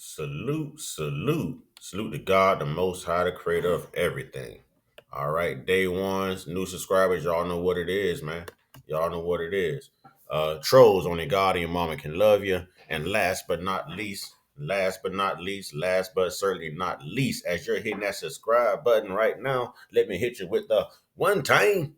Salute, salute, salute to God, the Most High, the Creator of everything. All right, day ones, new subscribers, y'all know what it is, man. Y'all know what it is. Trolls, only God and your mama can love you. And last but certainly not least, as you're hitting that subscribe button right now, let me hit you with the one time.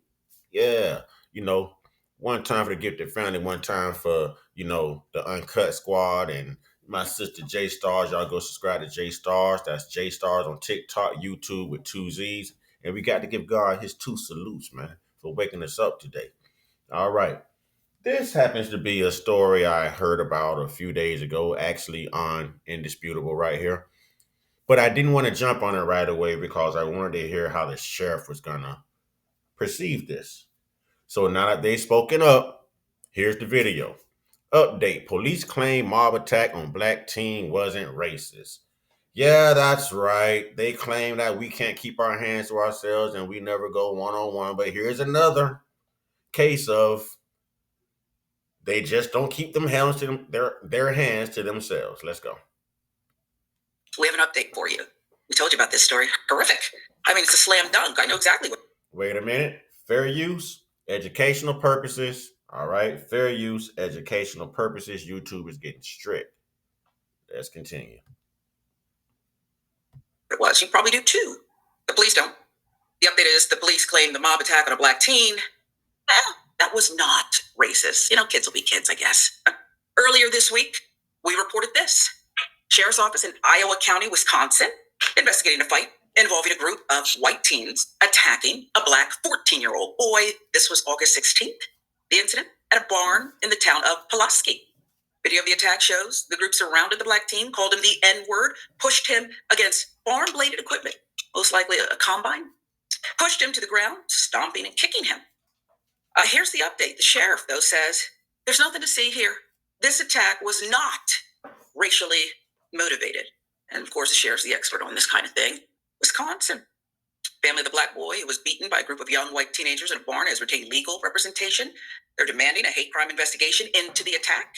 Yeah, you know, one time for the gifted family, one time for, the Uncut squad and my sister J Stars. Y'all go subscribe to J Stars. That's J Stars on TikTok, YouTube with two Z's. And we got to give God his two salutes, man, for waking us up today. All right. This happens to be a story I heard about a few days ago, actually on Indisputable right here. But I didn't want to jump on it right away because I wanted to hear how the sheriff was going to perceive this. So now that they've spoken up, here's the video. Update. Police claim mob attack on black teen wasn't racist. Yeah, that's right. They claim that we can't keep our hands to ourselves and we never go one on one. But here's another case of they just don't keep their hands to themselves. Let's go. We have an update for you. We told you about this story. Horrific. I mean, it's a slam dunk. I know exactly what. Wait a minute. Fair use, educational purposes. All right. Fair use, educational purposes. YouTube is getting strict. Let's continue. It was. You probably do too. The police don't. The update is the police claim the mob attack on a black teen. That was not racist. Kids will be kids, I guess. Earlier this week, we reported this. Sheriff's office in Iowa County, Wisconsin, investigating a fight involving a group of white teens attacking a black 14-year-old boy. This was August 16th. The incident at a barn in the town of Pulaski. Video of the attack shows the group surrounded the black teen, called him the N-word, pushed him against farm-bladed equipment, most likely a combine, pushed him to the ground, stomping and kicking him. Here's the update. The sheriff, though, says, there's nothing to see here. This attack was not racially motivated. And, of course, the sheriff's the expert on this kind of thing. Wisconsin. Family of the black boy who was beaten by a group of young white teenagers in a barn has retained legal representation. They're demanding a hate crime investigation into the attack.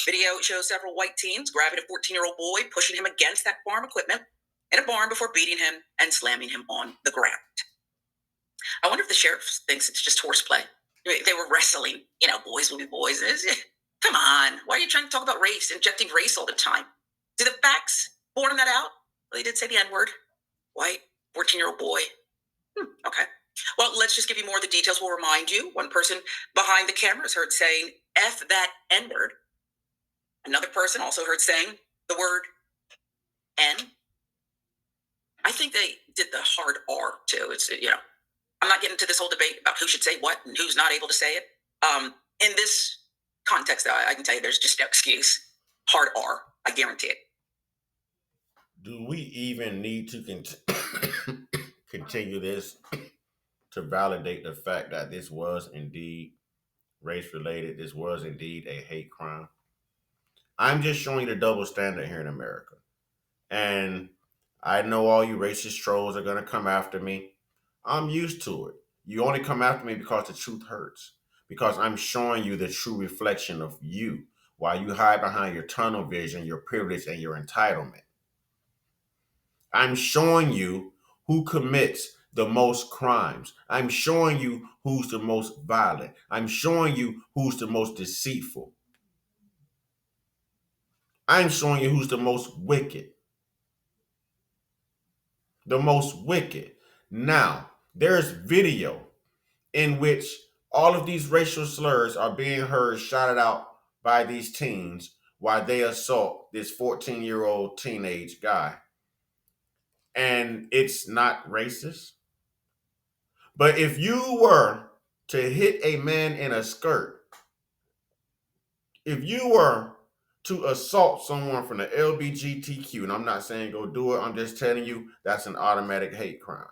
Video shows several white teens grabbing a 14-year-old boy, pushing him against that farm equipment in a barn before beating him and slamming him on the ground. I wonder if the sheriff thinks it's just horseplay. They were wrestling, boys will be boys. Come on, why are you trying to talk about race, injecting race all the time? Do the facts borne that out? Well, they did say the N-word. White, 14-year-old boy. Okay. Well, let's just give you more of the details. We'll remind you. One person behind the camera is heard saying, F that N-word. Another person also heard saying the word N. I think they did the hard R, too. It's, I'm not getting into this whole debate about who should say what and who's not able to say it. In this context, though, I can tell you there's just no excuse. Hard R, I guarantee it. Do we even need to continue this to validate the fact that this was indeed race-related? This was indeed a hate crime? I'm just showing you the double standard here in America. And I know all you racist trolls are going to come after me. I'm used to it. You only come after me because the truth hurts. Because I'm showing you the true reflection of you while you hide behind your tunnel vision, your privilege, and your entitlement. I'm showing you who commits the most crimes. I'm showing you who's the most violent. I'm showing you who's the most deceitful. I'm showing you who's the most wicked. The most wicked. Now, there's video in which all of these racial slurs are being heard shouted out by these teens while they assault this 14-year-old teenage guy. And it's not racist. But if you were to hit a man in a skirt, if you were to assault someone from the LBGTQ, and I'm not saying go do it, I'm just telling you that's an automatic hate crime.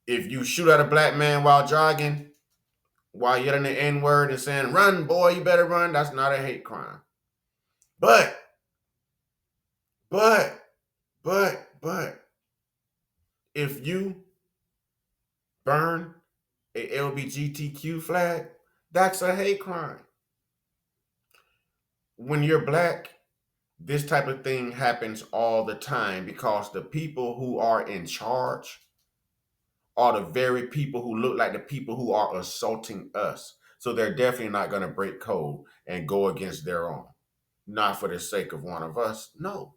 If you shoot at a black man while jogging, while yelling the N-word and saying, run, boy, you better run, that's not a hate crime. But, if you burn a LBGTQ flag, that's a hate crime. When you're black This type of thing happens all the time because the people who are in charge are the very people who look like the people who are assaulting us. So they're definitely not going to break code and go against their own. Not for the sake of one of us. No.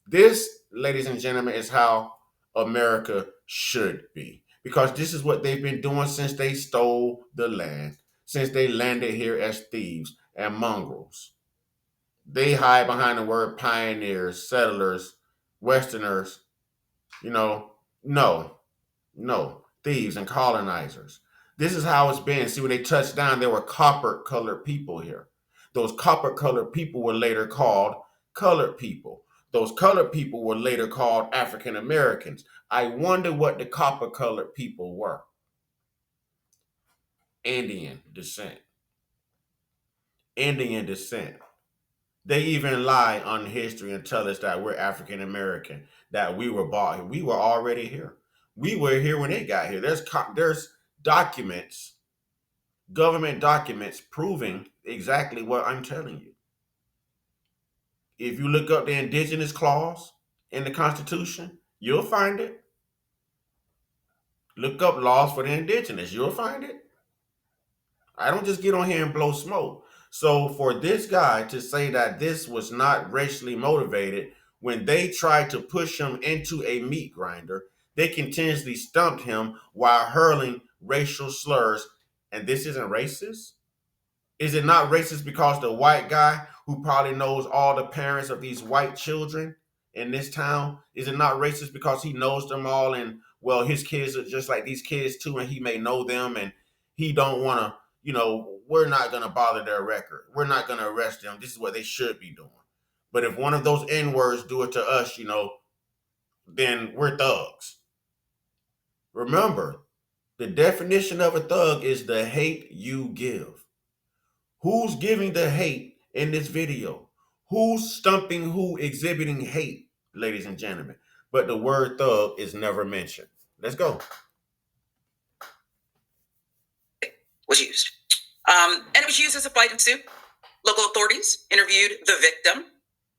This, ladies and gentlemen, is how America should be. Because this is what they've been doing since they stole the land, since they landed here as thieves and mongrels. They hide behind the word pioneers, settlers, Westerners, you know. No, no, thieves and colonizers. This is how it's been. See, when they touched down, there were copper colored people here. Those copper colored people were later called colored people. Those colored people were later called African Americans. I wonder what the copper colored people were. Indian descent. Indian descent. They even lie on history and tell us that we're African American, that we were bought here. We were already here. We were here when they got here. There's documents, government documents proving exactly what I'm telling you. If you look up the indigenous clause in the Constitution, you'll find it. Look up laws for the indigenous, you'll find it. I don't just get on here and blow smoke. So for this guy to say that this was not racially motivated, when they tried to push him into a meat grinder, they continuously stumped him while hurling racial slurs. And this isn't racist? Is it not racist because the white guy who probably knows all the parents of these white children in this town, is it not racist because he knows them all and well his kids are just like these kids too and he may know them and he don't want to, we're not going to bother their record. We're not going to arrest them. This is what they should be doing. But if one of those N words do it to us, then we're thugs. Remember, the definition of a thug is the hate you give. Who's giving the hate in this video? Who's stumping who exhibiting hate, ladies and gentlemen? But the word thug is never mentioned. Let's go. Was used. And it was used as a fight ensued. Local authorities interviewed the victim,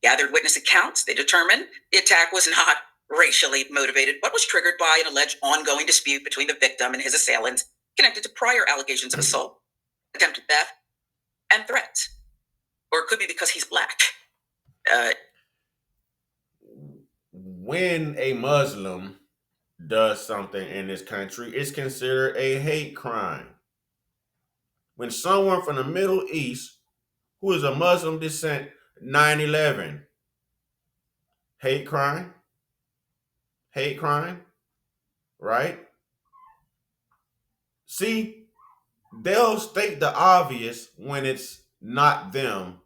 gathered witness accounts. They determined the attack was not racially motivated, but was triggered by an alleged ongoing dispute between the victim and his assailants connected to prior allegations of assault, attempted theft, and threats. Or it could be because he's black. When a Muslim does something in this country, it's considered a hate crime. When someone from the Middle East who is a Muslim descent, 9/11, hate crime, right? See, they'll state the obvious when it's not them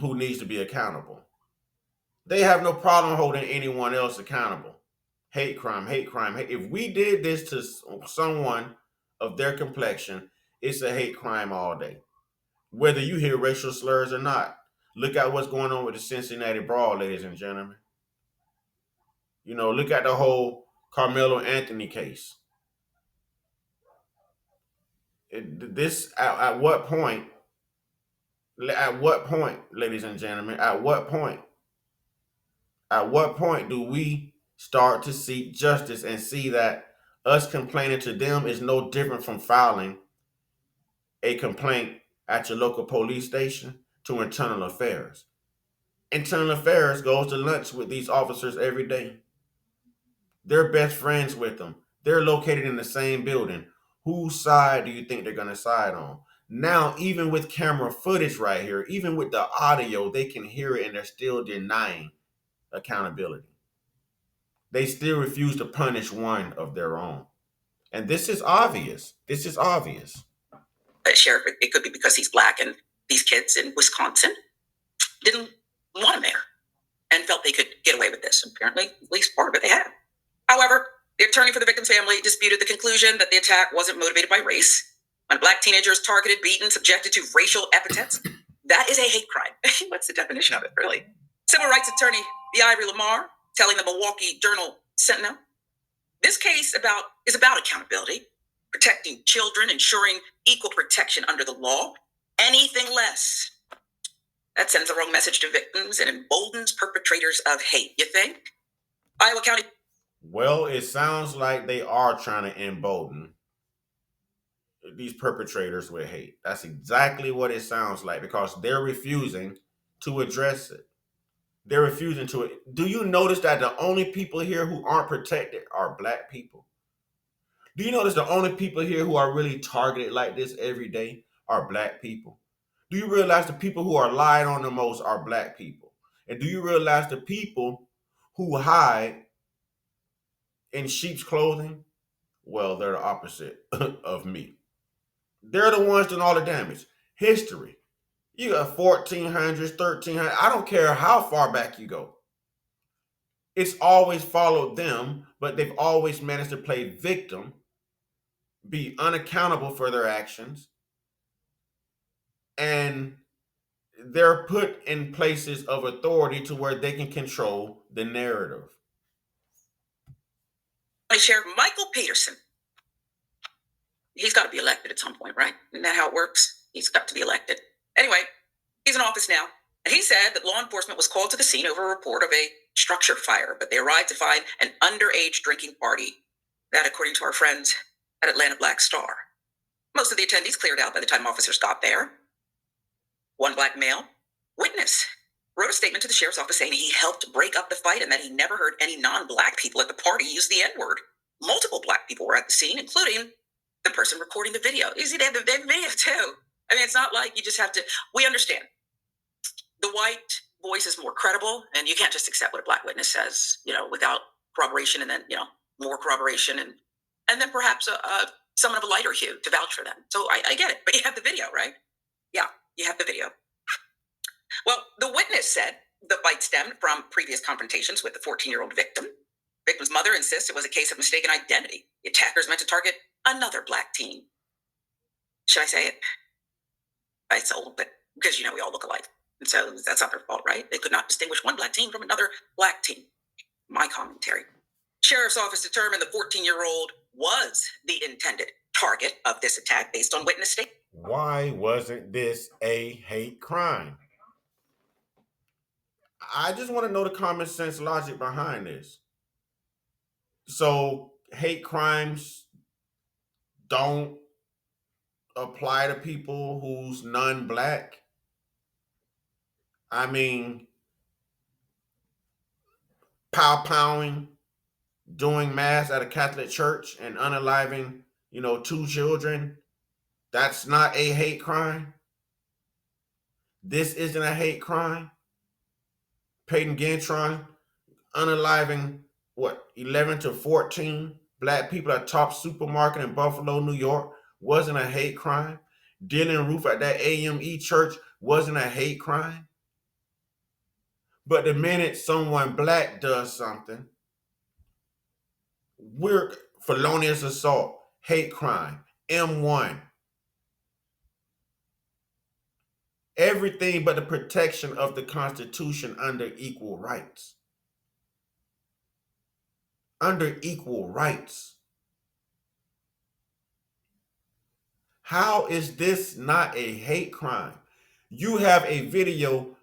who needs to be accountable. They have no problem holding anyone else accountable. Hate crime, hate crime. If we did this to someone of their complexion, it's a hate crime all day. Whether you hear racial slurs or not. Look at what's going on with the Cincinnati brawl, ladies and gentlemen. Look at the whole Carmelo Anthony case. At what point? At what point, ladies and gentlemen? At what point? At what point do we start to seek justice and see that us complaining to them is no different from filing a complaint at your local police station to internal affairs? Internal affairs goes to lunch with these officers every day. They're best friends with them. They're located in the same building. Whose side do you think they're going to side on? Now, even with camera footage right here, even with the audio, they can hear it and they're still denying accountability. They still refuse to punish one of their own. And this is obvious. This is obvious. Sheriff, it could be because he's black and these kids in Wisconsin didn't want him there and felt they could get away with this. Apparently, at least part of it they had. However, the attorney for the victim's family disputed the conclusion that the attack wasn't motivated by race. When a black teenager is targeted, beaten, subjected to racial epithets, that is a hate crime. What's the definition of it, really? Civil rights attorney Ivory Lamar telling the Milwaukee Journal-Sentinel, this case is about accountability, protecting children, ensuring equal protection under the law. Anything less That sends the wrong message to victims and emboldens perpetrators of hate, you think? Iowa County. Well, it sounds like they are trying to embolden these perpetrators with hate. That's exactly what it sounds like because they're refusing to address it. They're refusing to it. Do you notice that the only people here who aren't protected are black people? Do you notice the only people here who are really targeted like this every day are black people? Do you realize the people who are lied on the most are black people? And do you realize the people who hide in sheep's clothing? Well, they're the opposite of me. They're the ones doing all the damage. History. You got 1400s, 1300s. I don't care how far back you go. It's always followed them, but they've always managed to play victim, be unaccountable for their actions, and they're put in places of authority to where they can control the narrative. Sheriff Michael Peterson. He's got to be elected at some point, right? Isn't that how it works? He's got to be elected. Anyway, he's in office now. And he said that law enforcement was called to the scene over a report of a structure fire, but they arrived to find an underage drinking party. That, according to our friends at Atlanta Black Star. Most of the attendees cleared out by the time officers got there. One black male witness wrote a statement to the sheriff's office saying he helped break up the fight and that he never heard any non-black people at the party use the N-word. Multiple black people were at the scene, including the person recording the video. You see, they have the video too. I mean, it's not like you just have to, we understand. The white voice is more credible, and you can't just accept what a black witness says, without corroboration, and then, more corroboration, and then perhaps someone of a lighter hue to vouch for them. So I get it, but you have the video, right? Yeah, you have the video. Well, the witness said the fight stemmed from previous confrontations with the 14-year-old victim. Victim's mother insists it was a case of mistaken identity. The attackers meant to target another black teen. Should I say it? It's a little bit, because we all look alike. And so that's not their fault, right? They could not distinguish one black teen from another black teen. My commentary. Sheriff's office determined the 14-year-old was the intended target of this attack based on witness statement. Why wasn't this a hate crime? I just want to know the common sense logic behind this. So hate crimes don't apply to people who's non-black. I mean, pow-powing, doing mass at a Catholic church and unaliving, 2 children, that's not a hate crime. This isn't a hate crime. Peyton Gantron unaliving 11 to 14 black people at Top Supermarket in Buffalo, New York wasn't a hate crime. Dylan Roof at that AME church wasn't a hate crime. But the minute someone black does something, we're felonious assault, hate crime, M1. Everything but the protection of the Constitution under equal rights. Under equal rights. How is this not a hate crime? You have a video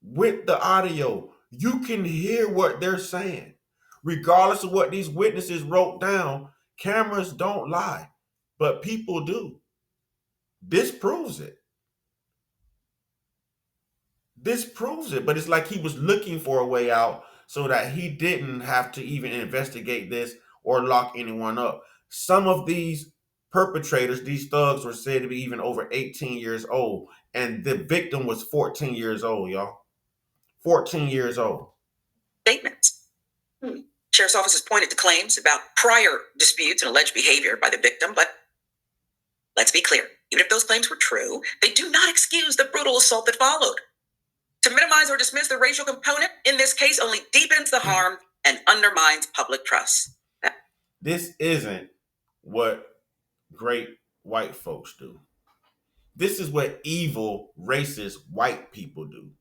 with the audio. You can hear what they're saying. Regardless of what these witnesses wrote down, cameras don't lie, but people do. This proves it. This proves it, but it's like he was looking for a way out so that he didn't have to even investigate this or lock anyone up. Some of these perpetrators, these thugs, were said to be even over 18 years old, and the victim was 14 years old, y'all. 14 years old. Statements. Sheriff's office has pointed to claims about prior disputes and alleged behavior by the victim, but let's be clear. Even if those claims were true, they do not excuse the brutal assault that followed. To minimize or dismiss the racial component in this case only deepens the harm and undermines public trust. This isn't what great white folks do. This is what evil, racist white people do.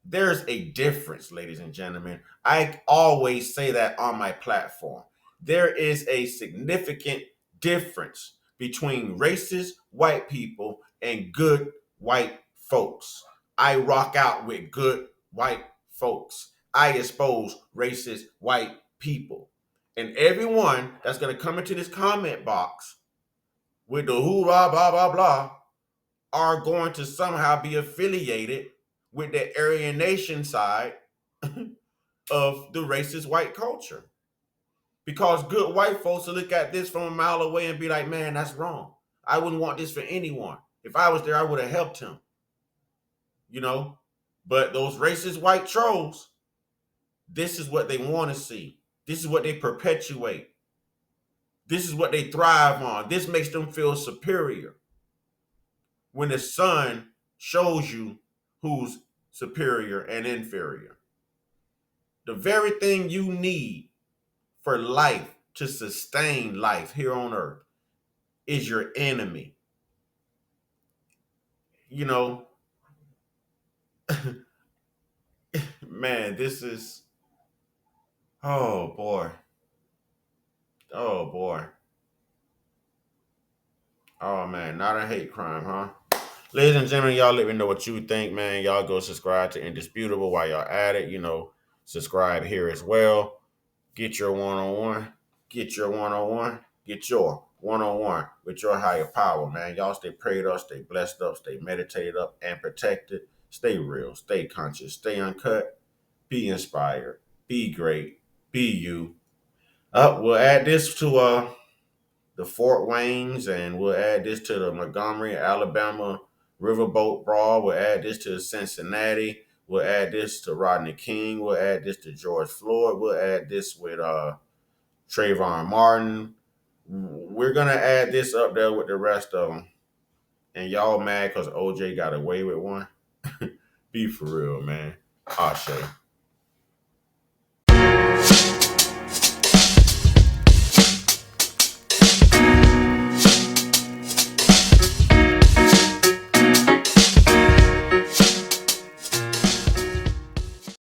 There's a difference, ladies and gentlemen. I always say that on my platform. There is a significant difference between racist white people and good white folks. I rock out with good white folks. I expose racist white people. And everyone that's going to come into this comment box with the hoorah, blah, blah, blah, are going to somehow be affiliated with the Aryan Nation side of the racist white culture. Because good white folks will look at this from a mile away and be like, man, that's wrong. I wouldn't want this for anyone. If I was there, I would have helped him, you know? But those racist white trolls, this is what they want to see. This is what they perpetuate. This is what they thrive on. This makes them feel superior. When the sun shows you who's superior and inferior. The very thing you need for life to sustain life here on earth is your enemy. You know, man, this is, oh boy. Oh boy. Oh man, not a hate crime, huh? Ladies and gentlemen, y'all let me know what you think, man. Y'all go subscribe to Indisputable while y'all at it. You know, subscribe here as well. Get your one on one. Get your one on one. Get your one on one with your higher power, man. Y'all stay prayed up, stay blessed up, stay meditated up and protected. Stay real, stay conscious, stay uncut, be inspired, be great, be you. We'll add this to the Fort Waynes, and we'll add this to the Montgomery, Alabama Riverboat Brawl. We'll add this to Cincinnati. We'll add this to Rodney King. We'll add this to George Floyd. We'll add this with Trayvon Martin. We're gonna add this up there with the rest of them. And y'all mad because OJ got away with one? Be for real, man. Ashe.